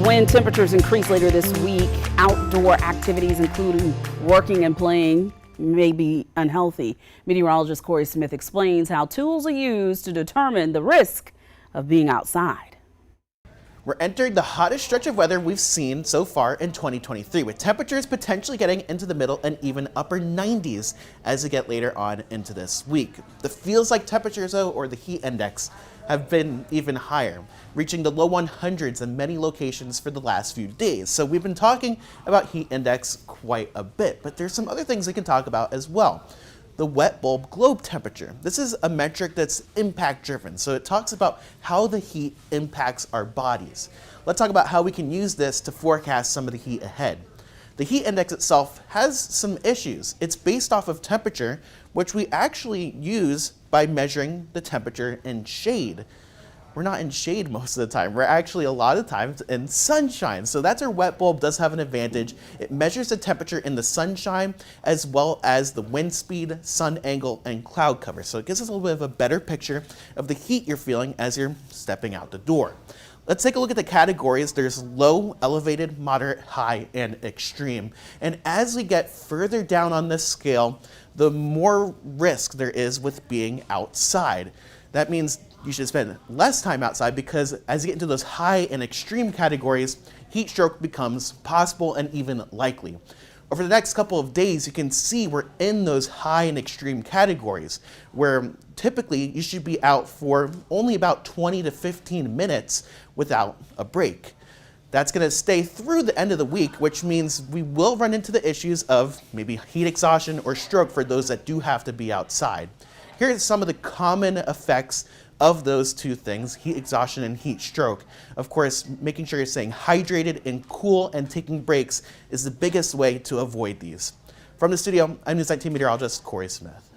When temperatures increase later this week, outdoor activities, including working and playing, may be unhealthy. Meteorologist Corey Smith explains how tools are used to determine the risk of being outside. We're entering the hottest stretch of weather we've seen so far in 2023, with temperatures potentially getting into the middle and even upper 90s as we get later on into this week. The feels like temperatures, though, or the heat index, have been even higher, reaching the low 100s in many locations for the last few days. So we've been talking about heat index quite a bit, but there's some other things we can talk about as well. The wet bulb globe temperature. This is a metric that's impact driven, so it talks about how the heat impacts our bodies. Let's talk about how we can use this to forecast some of the heat ahead. The heat index itself has some issues. It's based off of temperature, which we actually use by measuring the temperature in shade. We're not in shade most of the time. We're actually a lot of times in sunshine. So that's where wet bulb does have an advantage. It measures the temperature in the sunshine as well as the wind speed, sun angle, and cloud cover. So it gives us a little bit of a better picture of the heat you're feeling as you're stepping out the door. Let's take a look at the categories. There's low, elevated, moderate, high, and extreme. And as we get further down on this scale, the more risk there is with being outside. That means you should spend less time outside because as you get into those high and extreme categories, heat stroke becomes possible and even likely. Over the next couple of days, you can see we're in those high and extreme categories where typically you should be out for only about 20 to 15 minutes without a break. That's going to stay through the end of the week, which means we will run into the issues of maybe heat exhaustion or stroke for those that do have to be outside. Here are some of the common effects of those two things, heat exhaustion and heat stroke. Of course, making sure you're staying hydrated and cool and taking breaks is the biggest way to avoid these. From the studio, I'm News 19 meteorologist Corey Smith.